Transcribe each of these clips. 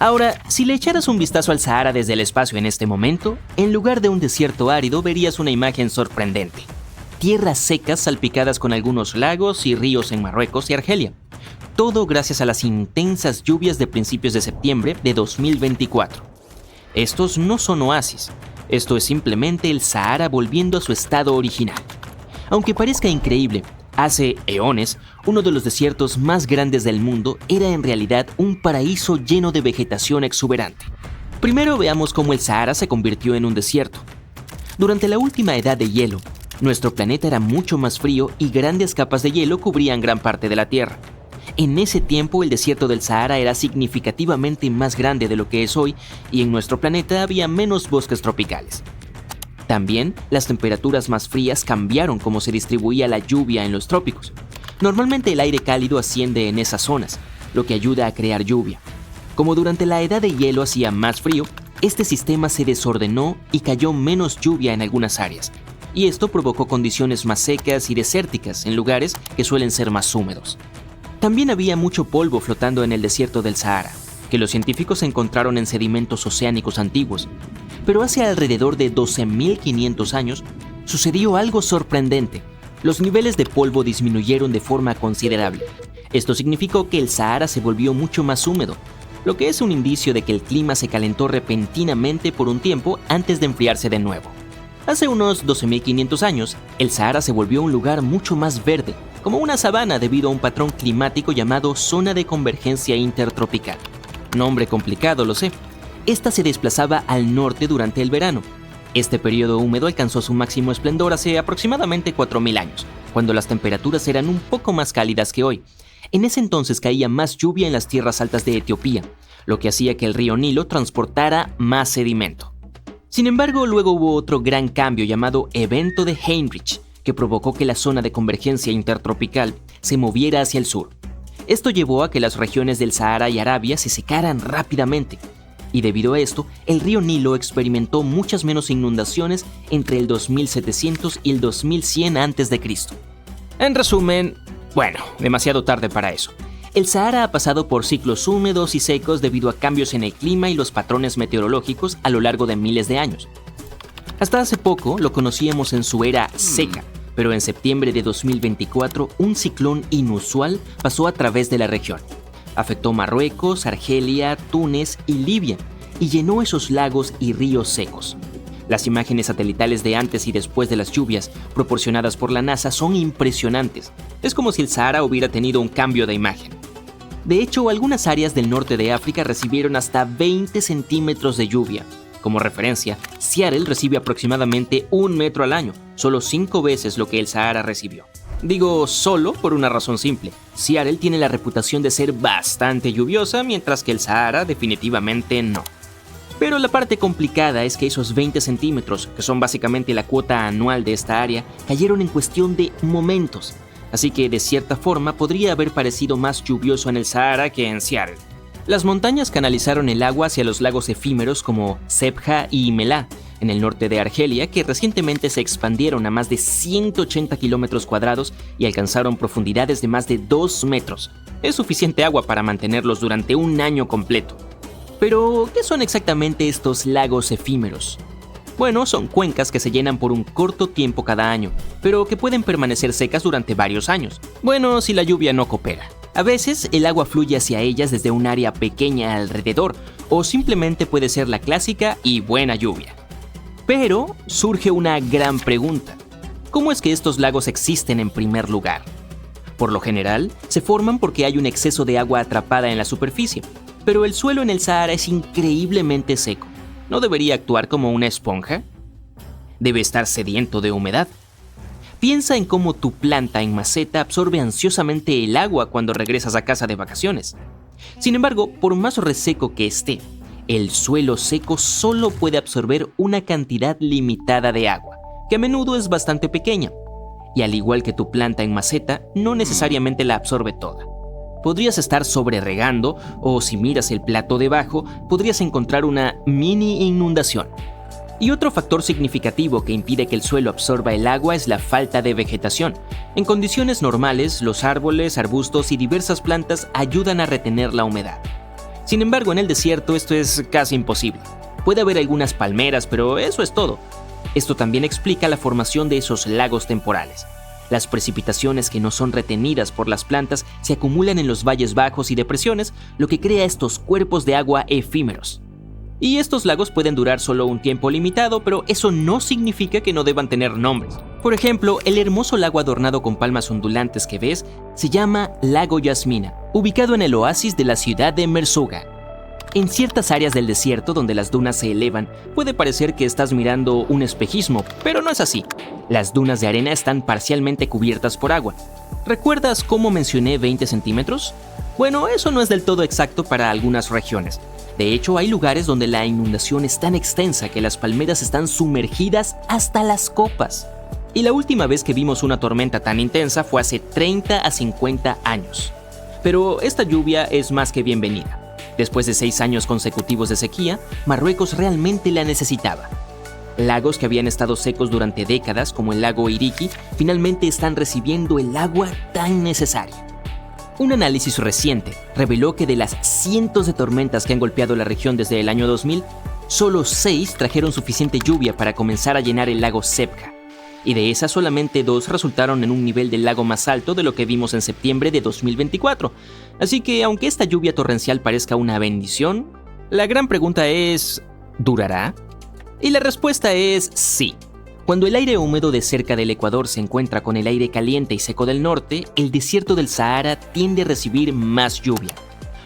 Ahora, si le echaras un vistazo al Sahara desde el espacio en este momento, en lugar de un desierto árido verías una imagen sorprendente. Tierras secas salpicadas con algunos lagos y ríos en Marruecos y Argelia. Todo gracias a las intensas lluvias de principios de septiembre de 2024. Estos no son oasis, esto es simplemente el Sahara volviendo a su estado original. Aunque parezca increíble, hace eones, uno de los desiertos más grandes del mundo era en realidad un paraíso lleno de vegetación exuberante. Primero veamos cómo el Sahara se convirtió en un desierto. Durante la última edad de hielo, nuestro planeta era mucho más frío y grandes capas de hielo cubrían gran parte de la Tierra. En ese tiempo el desierto del Sahara era significativamente más grande de lo que es hoy y en nuestro planeta había menos bosques tropicales. También, las temperaturas más frías cambiaron cómo se distribuía la lluvia en los trópicos. Normalmente el aire cálido asciende en esas zonas, lo que ayuda a crear lluvia. Como durante la edad de hielo hacía más frío, este sistema se desordenó y cayó menos lluvia en algunas áreas, y esto provocó condiciones más secas y desérticas en lugares que suelen ser más húmedos. También había mucho polvo flotando en el desierto del Sahara, que los científicos encontraron en sedimentos oceánicos antiguos. Pero hace alrededor de 12.500 años, sucedió algo sorprendente. Los niveles de polvo disminuyeron de forma considerable. Esto significó que el Sahara se volvió mucho más húmedo, lo que es un indicio de que el clima se calentó repentinamente por un tiempo antes de enfriarse de nuevo. Hace unos 12.500 años, el Sahara se volvió un lugar mucho más verde, como una sabana debido a un patrón climático llamado zona de convergencia intertropical. Nombre complicado, lo sé. Esta se desplazaba al norte durante el verano. Este periodo húmedo alcanzó su máximo esplendor hace aproximadamente 4.000 años, cuando las temperaturas eran un poco más cálidas que hoy. En ese entonces caía más lluvia en las tierras altas de Etiopía, lo que hacía que el río Nilo transportara más sedimento. Sin embargo, luego hubo otro gran cambio llamado Evento de Heinrich, que provocó que la zona de convergencia intertropical se moviera hacia el sur. Esto llevó a que las regiones del Sahara y Arabia se secaran rápidamente, y debido a esto, el río Nilo experimentó muchas menos inundaciones entre el 2700 y el 2100 a.C. En resumen, demasiado tarde para eso. El Sahara ha pasado por ciclos húmedos y secos debido a cambios en el clima y los patrones meteorológicos a lo largo de miles de años. Hasta hace poco lo conocíamos en su era seca, pero en septiembre de 2024 un ciclón inusual pasó a través de la región. Afectó Marruecos, Argelia, Túnez y Libia y llenó esos lagos y ríos secos. Las imágenes satelitales de antes y después de las lluvias, proporcionadas por la NASA, son impresionantes. Es como si el Sahara hubiera tenido un cambio de imagen. De hecho, algunas áreas del norte de África recibieron hasta 20 centímetros de lluvia. Como referencia, Seattle recibe aproximadamente 1 metro al año, solo 5 veces lo que el Sahara recibió. Digo solo por una razón simple. Seattle tiene la reputación de ser bastante lluviosa, mientras que el Sahara definitivamente no. Pero la parte complicada es que esos 20 centímetros, que son básicamente la cuota anual de esta área, cayeron en cuestión de momentos. Así que de cierta forma podría haber parecido más lluvioso en el Sahara que en Seattle. Las montañas canalizaron el agua hacia los lagos efímeros como Sebha y Melá, en el norte de Argelia, que recientemente se expandieron a más de 180 kilómetros cuadrados y alcanzaron profundidades de más de 2 metros. Es suficiente agua para mantenerlos durante un año completo. Pero, ¿qué son exactamente estos lagos efímeros? Bueno, son cuencas que se llenan por un corto tiempo cada año, pero que pueden permanecer secas durante varios años. Bueno, si la lluvia no coopera. A veces, el agua fluye hacia ellas desde un área pequeña alrededor, o simplemente puede ser la clásica y buena lluvia. Pero surge una gran pregunta. ¿Cómo es que estos lagos existen en primer lugar? Por lo general, se forman porque hay un exceso de agua atrapada en la superficie, pero el suelo en el Sahara es increíblemente seco. ¿No debería actuar como una esponja? Debe estar sediento de humedad. Piensa en cómo tu planta en maceta absorbe ansiosamente el agua cuando regresas a casa de vacaciones. Sin embargo, por más reseco que esté, el suelo seco solo puede absorber una cantidad limitada de agua, que a menudo es bastante pequeña. Y al igual que tu planta en maceta, no necesariamente la absorbe toda. Podrías estar sobreregando, o si miras el plato debajo, podrías encontrar una mini inundación. Y otro factor significativo que impide que el suelo absorba el agua es la falta de vegetación. En condiciones normales, los árboles, arbustos y diversas plantas ayudan a retener la humedad. Sin embargo, en el desierto esto es casi imposible. Puede haber algunas palmeras, pero eso es todo. Esto también explica la formación de esos lagos temporales. Las precipitaciones que no son retenidas por las plantas se acumulan en los valles bajos y depresiones, lo que crea estos cuerpos de agua efímeros. Y estos lagos pueden durar solo un tiempo limitado, pero eso no significa que no deban tener nombres. Por ejemplo, el hermoso lago adornado con palmas ondulantes que ves se llama Lago Yasmina, ubicado en el oasis de la ciudad de Merzouga. En ciertas áreas del desierto donde las dunas se elevan, puede parecer que estás mirando un espejismo, pero no es así. Las dunas de arena están parcialmente cubiertas por agua. ¿Recuerdas cómo mencioné 20 centímetros? Bueno, eso no es del todo exacto para algunas regiones. De hecho, hay lugares donde la inundación es tan extensa que las palmeras están sumergidas hasta las copas. Y la última vez que vimos una tormenta tan intensa fue hace 30 a 50 años. Pero esta lluvia es más que bienvenida. Después de 6 años consecutivos de sequía, Marruecos realmente la necesitaba. Lagos que habían estado secos durante décadas, como el lago Iriki, finalmente están recibiendo el agua tan necesaria. Un análisis reciente reveló que de las cientos de tormentas que han golpeado la región desde el año 2000, solo 6 trajeron suficiente lluvia para comenzar a llenar el lago Sebca. Y de esas solamente 2 resultaron en un nivel del lago más alto de lo que vimos en septiembre de 2024. Así que aunque esta lluvia torrencial parezca una bendición, la gran pregunta es, ¿durará? Y la respuesta es sí. Cuando el aire húmedo de cerca del Ecuador se encuentra con el aire caliente y seco del norte, el desierto del Sahara tiende a recibir más lluvia.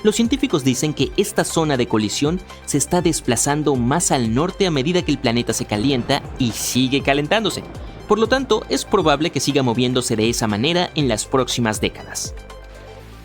Los científicos dicen que esta zona de colisión se está desplazando más al norte a medida que el planeta se calienta y sigue calentándose. Por lo tanto, es probable que siga moviéndose de esa manera en las próximas décadas.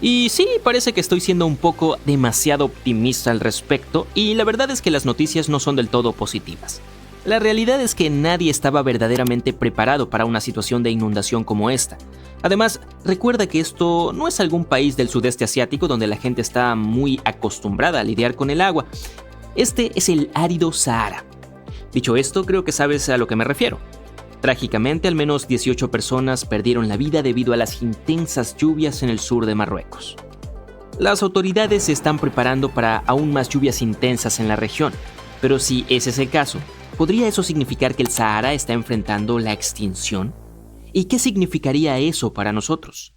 Y sí, parece que estoy siendo un poco demasiado optimista al respecto, y la verdad es que las noticias no son del todo positivas. La realidad es que nadie estaba verdaderamente preparado para una situación de inundación como esta. Además, recuerda que esto no es algún país del sudeste asiático donde la gente está muy acostumbrada a lidiar con el agua. Este es el árido Sahara. Dicho esto, creo que sabes a lo que me refiero. Trágicamente, al menos 18 personas perdieron la vida debido a las intensas lluvias en el sur de Marruecos. Las autoridades se están preparando para aún más lluvias intensas en la región, pero si ese es el caso, ¿podría eso significar que el Sahara está enfrentando la extinción? ¿Y qué significaría eso para nosotros?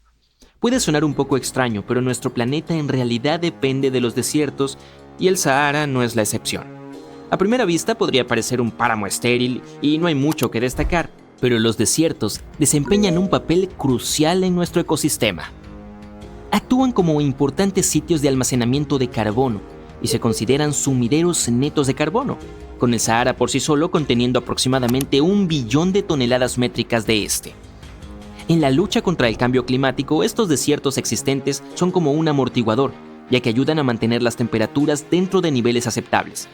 Puede sonar un poco extraño, pero nuestro planeta en realidad depende de los desiertos y el Sahara no es la excepción. A primera vista podría parecer un páramo estéril y no hay mucho que destacar, pero los desiertos desempeñan un papel crucial en nuestro ecosistema. Actúan como importantes sitios de almacenamiento de carbono y se consideran sumideros netos de carbono, con el Sahara por sí solo conteniendo aproximadamente 1 billón de toneladas métricas de este. En la lucha contra el cambio climático, estos desiertos existentes son como un amortiguador, ya que ayudan a mantener las temperaturas dentro de niveles aceptables.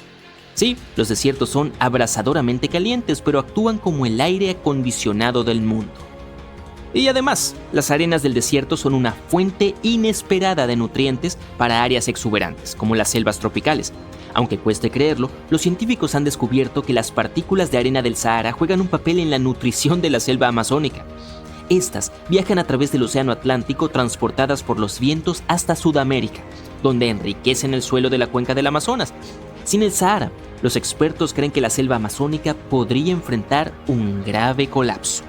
Sí, los desiertos son abrasadoramente calientes, pero actúan como el aire acondicionado del mundo. Y además, las arenas del desierto son una fuente inesperada de nutrientes para áreas exuberantes, como las selvas tropicales. Aunque cueste creerlo, los científicos han descubierto que las partículas de arena del Sahara juegan un papel en la nutrición de la selva amazónica. Estas viajan a través del océano Atlántico transportadas por los vientos hasta Sudamérica, donde enriquecen el suelo de la cuenca del Amazonas. Sin el Sahara, los expertos creen que la selva amazónica podría enfrentar un grave colapso.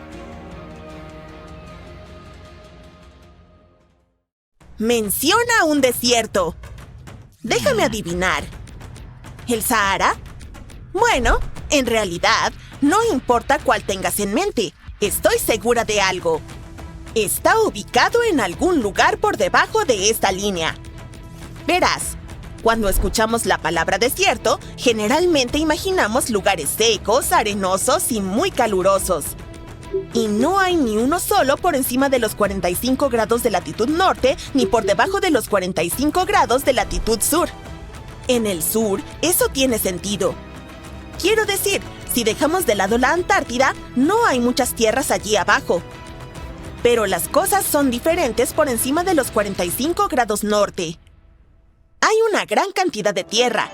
Menciona un desierto. Déjame adivinar. ¿El Sahara? Bueno, en realidad, no importa cuál tengas en mente. Estoy segura de algo. Está ubicado en algún lugar por debajo de esta línea. Verás, cuando escuchamos la palabra desierto, generalmente imaginamos lugares secos, arenosos y muy calurosos. Y no hay ni uno solo por encima de los 45 grados de latitud norte ni por debajo de los 45 grados de latitud sur. En el sur, eso tiene sentido. Quiero decir, si dejamos de lado la Antártida, no hay muchas tierras allí abajo. Pero las cosas son diferentes por encima de los 45 grados norte. Hay una gran cantidad de tierra.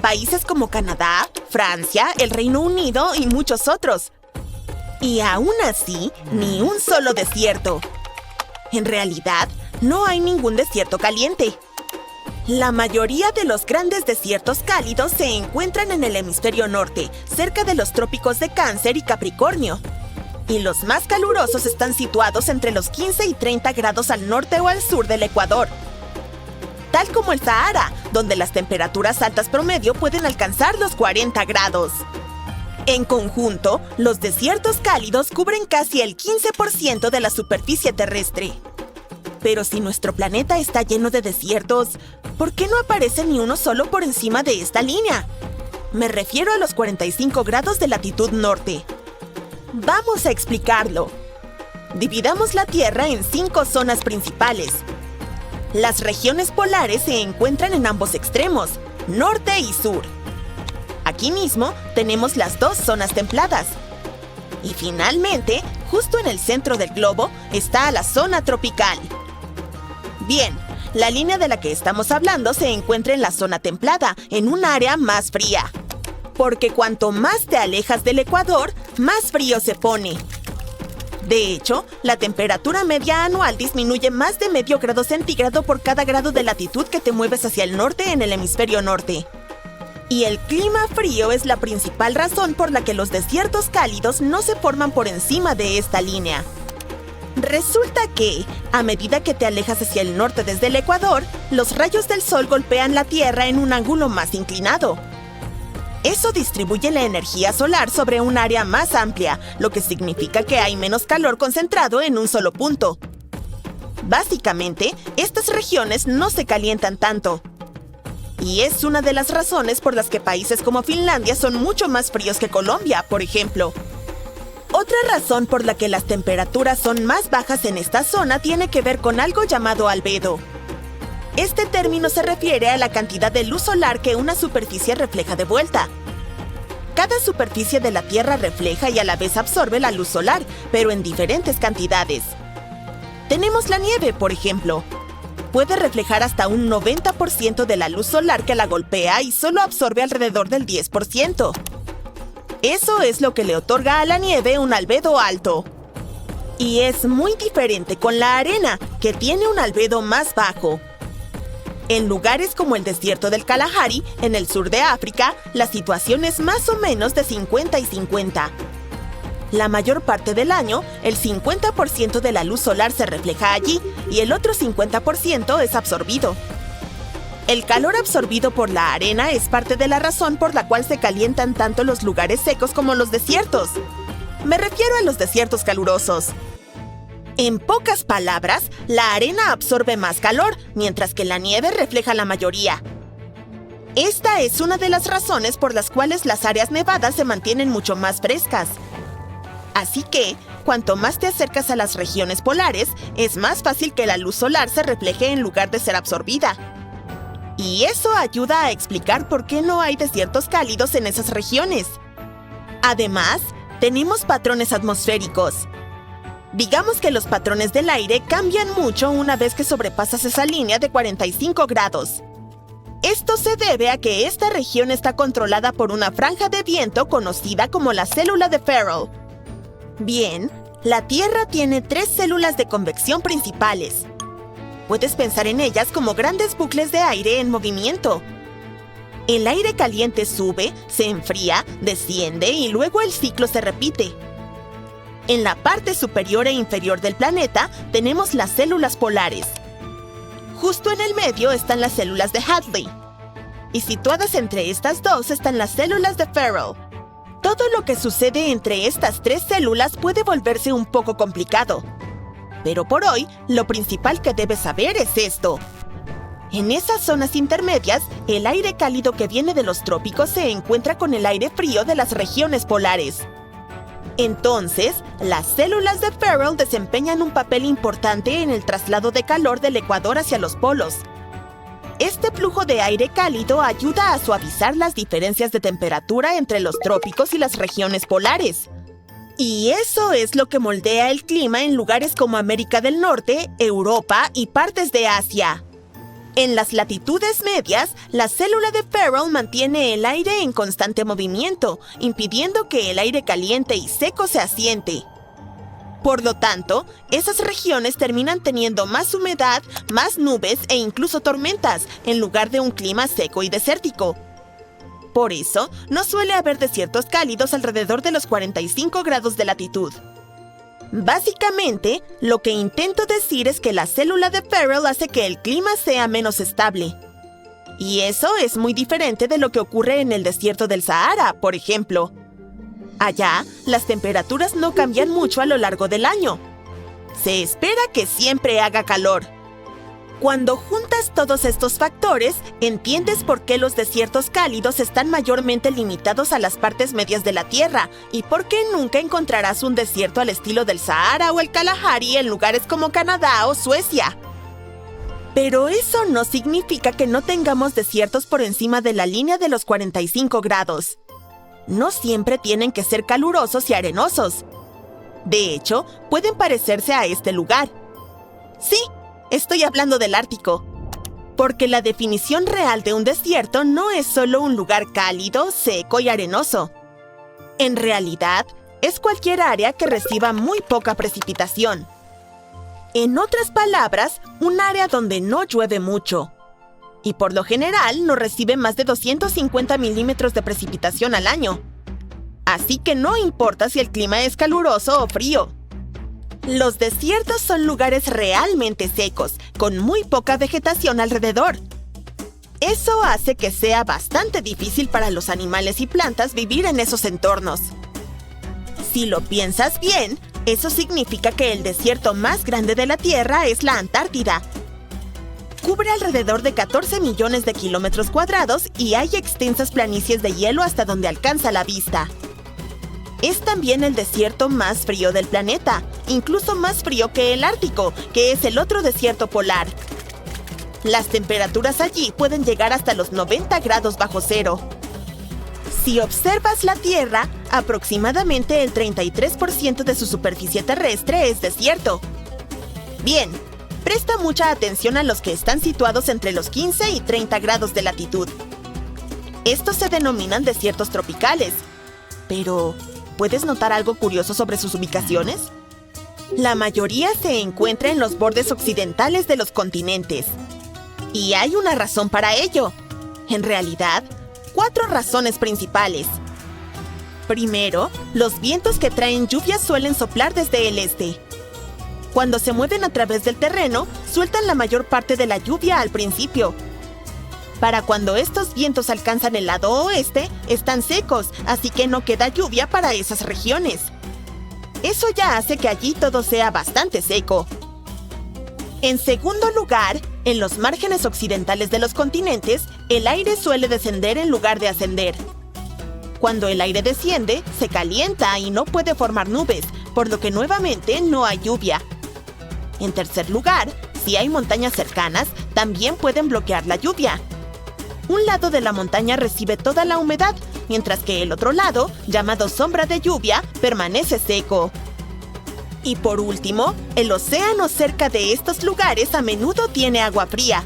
Países como Canadá, Francia, el Reino Unido y muchos otros. Y aún así, ni un solo desierto. En realidad, no hay ningún desierto caliente. La mayoría de los grandes desiertos cálidos se encuentran en el hemisferio norte, cerca de los trópicos de Cáncer y Capricornio. Y los más calurosos están situados entre los 15 y 30 grados al norte o al sur del Ecuador. Tal como el Sahara, donde las temperaturas altas promedio pueden alcanzar los 40 grados. En conjunto, los desiertos cálidos cubren casi el 15% de la superficie terrestre. Pero si nuestro planeta está lleno de desiertos, ¿por qué no aparece ni uno solo por encima de esta línea? Me refiero a los 45 grados de latitud norte. Vamos a explicarlo. Dividamos la Tierra en 5 zonas principales. Las regiones polares se encuentran en ambos extremos, norte y sur. Aquí mismo tenemos las 2 zonas templadas. Y finalmente, justo en el centro del globo, está la zona tropical. Bien, la línea de la que estamos hablando se encuentra en la zona templada, en un área más fría. Porque cuanto más te alejas del Ecuador, más frío se pone. De hecho, la temperatura media anual disminuye más de medio grado centígrado por cada grado de latitud que te mueves hacia el norte en el hemisferio norte. Y el clima frío es la principal razón por la que los desiertos cálidos no se forman por encima de esta línea. Resulta que, a medida que te alejas hacia el norte desde el Ecuador, los rayos del sol golpean la Tierra en un ángulo más inclinado. Eso distribuye la energía solar sobre un área más amplia, lo que significa que hay menos calor concentrado en un solo punto. Básicamente, estas regiones no se calientan tanto. Y es una de las razones por las que países como Finlandia son mucho más fríos que Colombia, por ejemplo. Otra razón por la que las temperaturas son más bajas en esta zona tiene que ver con algo llamado albedo. Este término se refiere a la cantidad de luz solar que una superficie refleja de vuelta. Cada superficie de la Tierra refleja y a la vez absorbe la luz solar, pero en diferentes cantidades. Tenemos la nieve, por ejemplo. Puede reflejar hasta un 90% de la luz solar que la golpea y solo absorbe alrededor del 10%. Eso es lo que le otorga a la nieve un albedo alto. Y es muy diferente con la arena, que tiene un albedo más bajo. En lugares como el desierto del Kalahari, en el sur de África, la situación es más o menos de 50 y 50. La mayor parte del año, el 50% de la luz solar se refleja allí y el otro 50% es absorbido. El calor absorbido por la arena es parte de la razón por la cual se calientan tanto los lugares secos como los desiertos. Me refiero a los desiertos calurosos. En pocas palabras, la arena absorbe más calor, mientras que la nieve refleja la mayoría. Esta es una de las razones por las cuales las áreas nevadas se mantienen mucho más frescas. Así que, cuanto más te acercas a las regiones polares, es más fácil que la luz solar se refleje en lugar de ser absorbida. Y eso ayuda a explicar por qué no hay desiertos cálidos en esas regiones. Además, tenemos patrones atmosféricos. Digamos que los patrones del aire cambian mucho una vez que sobrepasas esa línea de 45 grados. Esto se debe a que esta región está controlada por una franja de viento conocida como la célula de Ferrel. Bien, la Tierra tiene 3 células de convección principales. Puedes pensar en ellas como grandes bucles de aire en movimiento. El aire caliente sube, se enfría, desciende y luego el ciclo se repite. En la parte superior e inferior del planeta tenemos las células polares. Justo en el medio están las células de Hadley. Y situadas entre estas dos están las células de Ferrel. Todo lo que sucede entre estas 3 células puede volverse un poco complicado. Pero por hoy, lo principal que debes saber es esto. En esas zonas intermedias, el aire cálido que viene de los trópicos se encuentra con el aire frío de las regiones polares. Entonces, las células de Ferrel desempeñan un papel importante en el traslado de calor del Ecuador hacia los polos. Este flujo de aire cálido ayuda a suavizar las diferencias de temperatura entre los trópicos y las regiones polares. Y eso es lo que moldea el clima en lugares como América del Norte, Europa y partes de Asia. En las latitudes medias, la célula de Ferrel mantiene el aire en constante movimiento, impidiendo que el aire caliente y seco se asiente. Por lo tanto, esas regiones terminan teniendo más humedad, más nubes e incluso tormentas, en lugar de un clima seco y desértico. Por eso, no suele haber desiertos cálidos alrededor de los 45 grados de latitud. Básicamente, lo que intento decir es que la célula de Ferrel hace que el clima sea menos estable. Y eso es muy diferente de lo que ocurre en el desierto del Sahara, por ejemplo. Allá, las temperaturas no cambian mucho a lo largo del año. Se espera que siempre haga calor. Cuando juntas todos estos factores, entiendes por qué los desiertos cálidos están mayormente limitados a las partes medias de la Tierra y por qué nunca encontrarás un desierto al estilo del Sahara o el Kalahari en lugares como Canadá o Suecia. Pero eso no significa que no tengamos desiertos por encima de la línea de los 45 grados. No siempre tienen que ser calurosos y arenosos. De hecho, pueden parecerse a este lugar. Sí, estoy hablando del Ártico. Porque la definición real de un desierto no es solo un lugar cálido, seco y arenoso. En realidad, es cualquier área que reciba muy poca precipitación. En otras palabras, un área donde no llueve mucho. Y por lo general no recibe más de 250 milímetros de precipitación al año. Así que no importa si el clima es caluroso o frío. Los desiertos son lugares realmente secos, con muy poca vegetación alrededor. Eso hace que sea bastante difícil para los animales y plantas vivir en esos entornos. Si lo piensas bien, eso significa que el desierto más grande de la Tierra es la Antártida. Cubre alrededor de 14 millones de kilómetros cuadrados y hay extensas planicies de hielo hasta donde alcanza la vista. Es también el desierto más frío del planeta, incluso más frío que el Ártico, que es el otro desierto polar. Las temperaturas allí pueden llegar hasta los 90 grados bajo cero. Si observas la Tierra, aproximadamente el 33% de su superficie terrestre es desierto. Bien, presta mucha atención a los que están situados entre los 15 y 30 grados de latitud. Estos se denominan desiertos tropicales. Pero, ¿puedes notar algo curioso sobre sus ubicaciones? La mayoría se encuentra en los bordes occidentales de los continentes. Y hay una razón para ello. En realidad, 4 razones principales. Primero, los vientos que traen lluvia suelen soplar desde el este. Cuando se mueven a través del terreno, sueltan la mayor parte de la lluvia al principio. Para cuando estos vientos alcanzan el lado oeste, están secos, así que no queda lluvia para esas regiones. Eso ya hace que allí todo sea bastante seco. En segundo lugar, en los márgenes occidentales de los continentes, el aire suele descender en lugar de ascender. Cuando el aire desciende, se calienta y no puede formar nubes, por lo que nuevamente no hay lluvia. En tercer lugar, si hay montañas cercanas, también pueden bloquear la lluvia. Un lado de la montaña recibe toda la humedad, mientras que el otro lado, llamado sombra de lluvia, permanece seco. Y por último, el océano cerca de estos lugares a menudo tiene agua fría.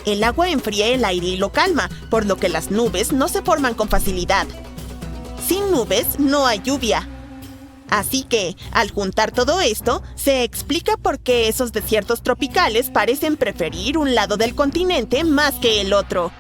El agua enfría el aire y lo calma, por lo que las nubes no se forman con facilidad. Sin nubes no hay lluvia. Así que, al juntar todo esto, se explica por qué esos desiertos tropicales parecen preferir un lado del continente más que el otro.